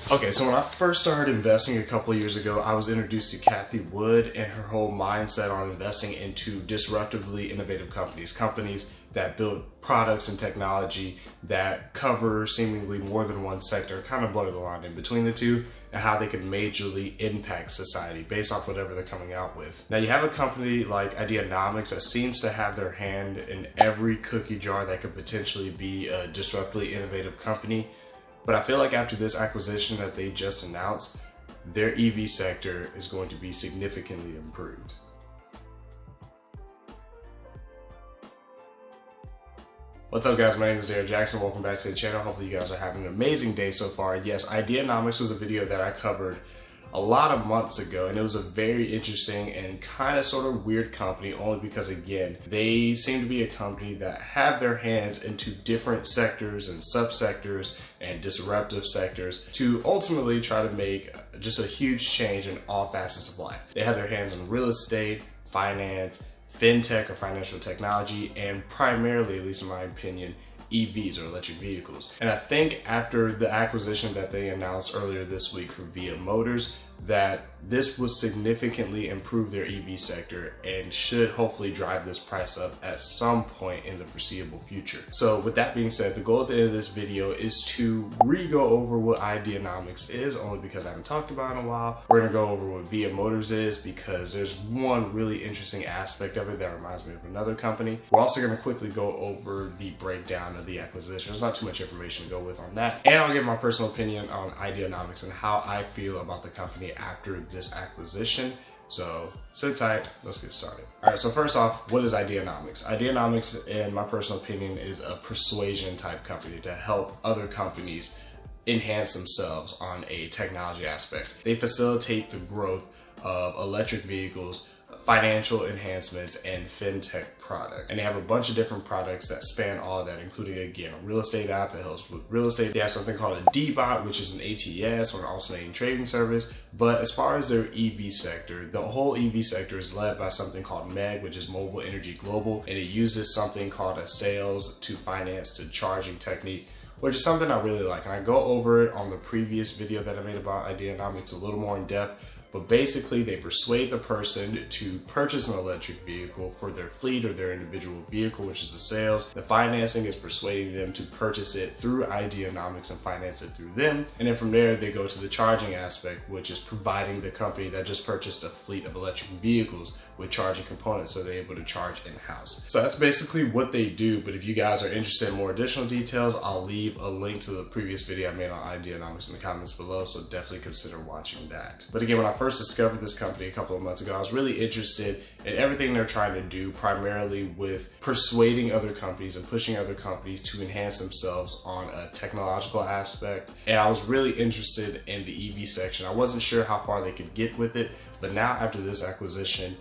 Okay, so when I first started investing a couple of years ago, I was introduced to Kathy Wood and her whole mindset on investing into disruptively innovative companies, companies that build products and technology that cover seemingly more than one sector, kind of blur the line in between the two, and how they can majorly impact society based off whatever they're coming out with. Now you have a company like Ideanomics that seems to have their hand in every cookie jar that could potentially be a disruptively innovative company. But I feel like after this acquisition that they just announced, their EV sector is going to be significantly improved. What's up guys, my name is Derek Jackson. Welcome back to the channel. Hopefully you guys are having an amazing day so far. Yes, Ideanomics was a video that I covered a lot of months ago, and it was a very interesting and kind of sort of weird company, only because again, they seem to be a company that have their hands into different sectors and subsectors and disruptive sectors to ultimately try to make just a huge change in all facets of life. They have their hands in real estate, finance, fintech or financial technology, and primarily, at least in my opinion, EVs or electric vehicles. And I think after the acquisition that they announced earlier this week for VIA Motors, that this will significantly improve their EV sector and should hopefully drive this price up at some point in the foreseeable future. So with that being said, the goal at the end of this video is to re-go over what Ideanomics is, only because I haven't talked about it in a while. We're gonna go over what VIA Motors is because there's one really interesting aspect of it that reminds me of another company. We're also gonna quickly go over the breakdown of the acquisition. There's not too much information to go with on that. And I'll give my personal opinion on Ideanomics and how I feel about the company after this acquisition. So sit tight, let's get started. All right, so first off, what is Ideanomics? Ideanomics, in my personal opinion, is a persuasion type company to help other companies enhance themselves on a technology aspect. They facilitate the growth of electric vehicles, financial enhancements, and fintech products. And they have a bunch of different products that span all of that, including, again, a real estate app that helps with real estate. They have something called a D-Bot, which is an ATS or an alternating trading service. But as far as their EV sector, the whole EV sector is led by something called MEG, which is Mobile Energy Global, and it uses something called a sales to finance to charging technique, which is something I really like. And I go over it on the previous video that I made about Ideanomics a little more in depth. But basically, they persuade the person to purchase an electric vehicle for their fleet or their individual vehicle, which is the sales. The financing is persuading them to purchase it through Ideanomics and finance it through them. And then from there, they go to the charging aspect, which is providing the company that just purchased a fleet of electric vehicles with charging components so they're able to charge in-house. So that's basically what they do. But if you guys are interested in more additional details, I'll leave a link to the previous video I made on Ideanomics in the comments below, so definitely consider watching that. But again, when I first discovered this company a couple of months ago, I was really interested in everything they're trying to do, primarily with persuading other companies and pushing other companies to enhance themselves on a technological aspect. And I was really interested in the EV section. I wasn't sure how far they could get with it, but now after this acquisition,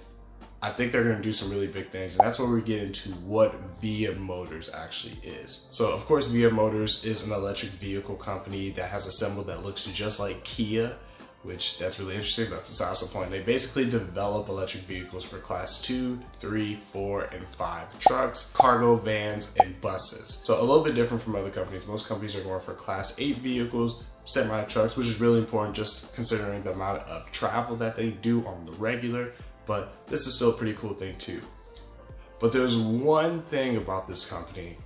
I think they're going to do some really big things, and that's where we get into what VIA Motors actually is. So of course, VIA Motors is an electric vehicle company that has a symbol that looks just like Kia, which that's really interesting. That's besides the point. They basically develop electric vehicles for class 2, 3, 4, and 5 trucks, cargo vans, and buses. So a little bit different from other companies. Most companies are going for class 8 vehicles, semi trucks, which is really important just considering the amount of travel that they do on the regular. But this is still a pretty cool thing too. But there's one thing about this company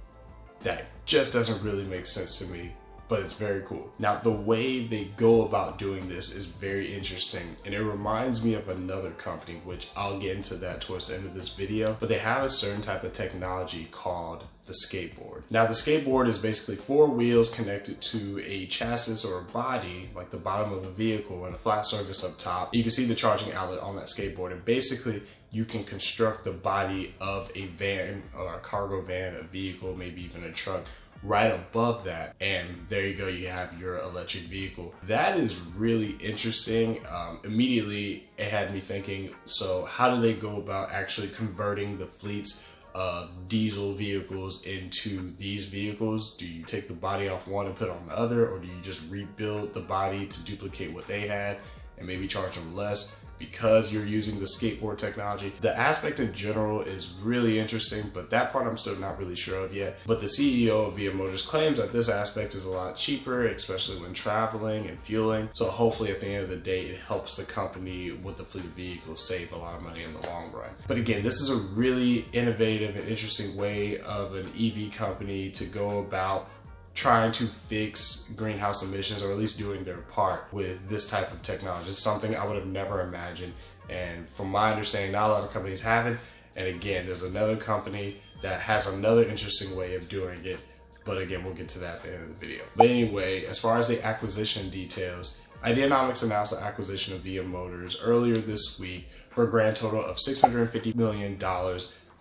that just doesn't really make sense to me, but it's very cool. Now, the way they go about doing this is very interesting, and it reminds me of another company, which I'll get into that towards the end of this video, but they have a certain type of technology called the skateboard. Now, the skateboard is basically 4 wheels connected to a chassis or a body, like the bottom of a vehicle, and a flat surface up top. You can see the charging outlet on that skateboard, and basically you can construct the body of a van or a cargo van, a vehicle, maybe even a truck, right above that, and there you go, you have your electric vehicle. That is really interesting. Immediately it had me thinking, so how do they go about actually converting the fleets of diesel vehicles into these vehicles? Do you take the body off one and put it on the other, or do you just rebuild the body to duplicate what they had and maybe charge them less? because you're using the skateboard technology. The aspect in general is really interesting, but that part I'm still not really sure of yet. But the CEO of VIA Motors claims that this aspect is a lot cheaper, especially when traveling and fueling. So hopefully at the end of the day, it helps the company with the fleet of vehicles save a lot of money in the long run. But again, this is a really innovative and interesting way of an EV company to go about trying to fix greenhouse emissions, or at least doing their part with this type of technology. It's something I would have never imagined, and from my understanding, not a lot of companies have it. And again, there's another company that has another interesting way of doing it, but again, we'll get to that at the end of the video. But anyway, as far as the acquisition details, Ideanomics announced the acquisition of VIA Motors earlier this week for a grand total of $650 million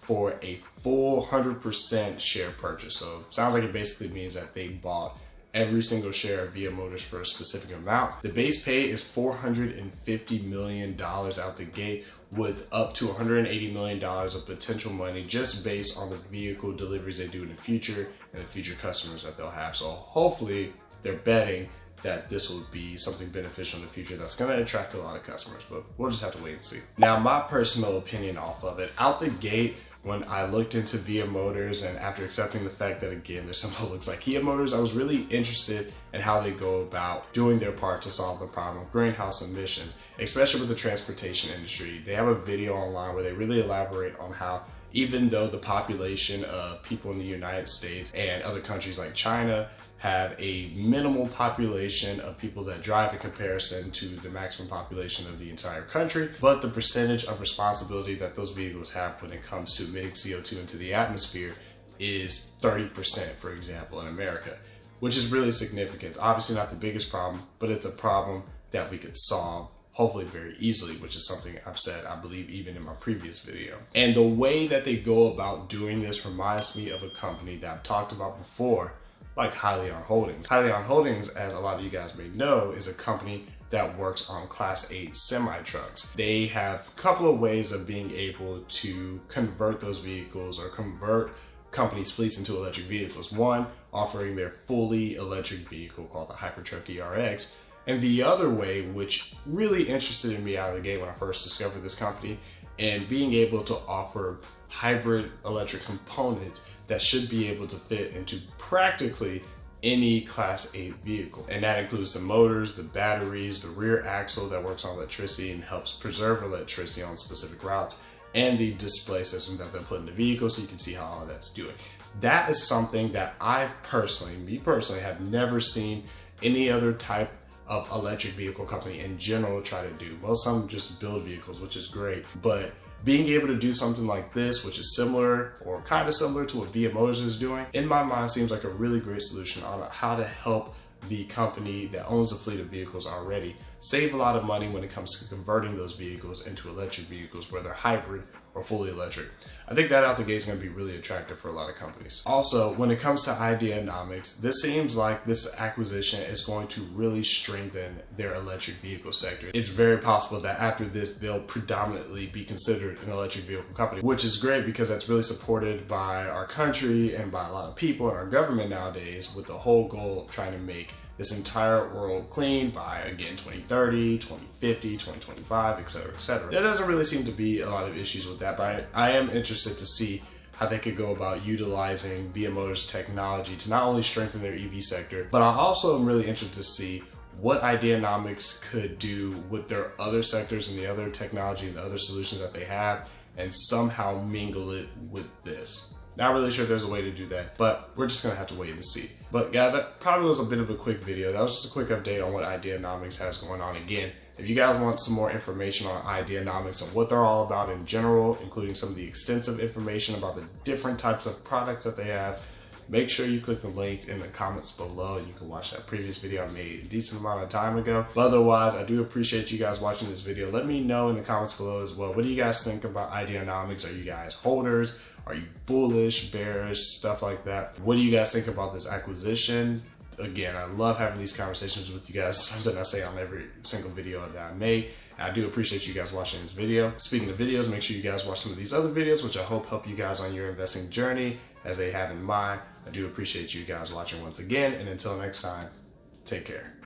for a full 100% share purchase. So it sounds like it basically means that they bought every single share of VIA Motors for a specific amount. The base pay is $450 million out the gate, with up to $180 million of potential money just based on the vehicle deliveries they do in the future and the future customers that they'll have. So hopefully they're betting that this will be something beneficial in the future that's going to attract a lot of customers, but we'll just have to wait and see. Now, my personal opinion off of it, out the gate, when I looked into VIA Motors, and after accepting the fact that again their symbol looks like Kia Motors, I was really interested in how they go about doing their part to solve the problem of greenhouse emissions, especially with the transportation industry. They have a video online where they really elaborate on how even though the population of people in the United States and other countries like China have a minimal population of people that drive in comparison to the maximum population of the entire country, but the percentage of responsibility that those vehicles have when it comes to emitting CO2 into the atmosphere is 30%, for example, in America, which is really significant. It's obviously not the biggest problem, but it's a problem that we could solve hopefully very easily, which is something I've said, I believe, even in my previous video. And the way that they go about doing this reminds me of a company that I've talked about before, like Hyliion Holdings. Hyliion Holdings, as a lot of you guys may know, is a company that works on Class 8 semi-trucks. They have a couple of ways of being able to convert those vehicles or convert companies' fleets into electric vehicles. One, offering their fully electric vehicle called the Hypertruck ERX, and the other way, which really interested me out of the gate when I first discovered this company, and being able to offer hybrid electric components that should be able to fit into practically any Class 8 vehicle. And that includes the motors, the batteries, the rear axle that works on electricity and helps preserve electricity on specific routes, and the display system that they put in the vehicle so you can see how all that's doing. That is something that I personally, have never seen any other type of electric vehicle company in general try to do. Most of them just build vehicles, which is great, but being able to do something like this, which is similar or kind of similar to what VIA Motors is doing, in my mind seems like a really great solution on how to help the company that owns a fleet of vehicles already save a lot of money when it comes to converting those vehicles into electric vehicles, whether hybrid or fully electric. I think that out the gate is going to be really attractive for a lot of companies. Also, when it comes to Ideanomics, this seems like this acquisition is going to really strengthen their electric vehicle sector. It's very possible that after this, they'll predominantly be considered an electric vehicle company, which is great because that's really supported by our country and by a lot of people in our government nowadays, with the whole goal of trying to make this entire world clean by, again, 2030, 2050, 2025, etc., etc. There doesn't really seem to be a lot of issues with that, but I am interested to see how they could go about utilizing VIA Motors technology to not only strengthen their EV sector, but I also am really interested to see what Ideanomics could do with their other sectors and the other technology and the other solutions that they have, and somehow mingle it with this. Not really sure if there's a way to do that, but we're just gonna have to wait and see. But guys, that probably was a bit of a quick video. That was just a quick update on what Ideanomics has going on. Again, if you guys want some more information on Ideanomics and what they're all about in general, including some of the extensive information about the different types of products that they have, make sure you click the link in the comments below and you can watch that previous video I made a decent amount of time ago. But otherwise, I do appreciate you guys watching this video. Let me know in the comments below as well. What do you guys think about Ideanomics? Are you guys holders? Are you bullish, bearish, stuff like that? What do you guys think about this acquisition? Again, I love having these conversations with you guys, something I say on every single video that I make. And I do appreciate you guys watching this video. Speaking of videos, make sure you guys watch some of these other videos, which I hope help you guys on your investing journey as they have in mine. I do appreciate you guys watching once again, and until next time, take care.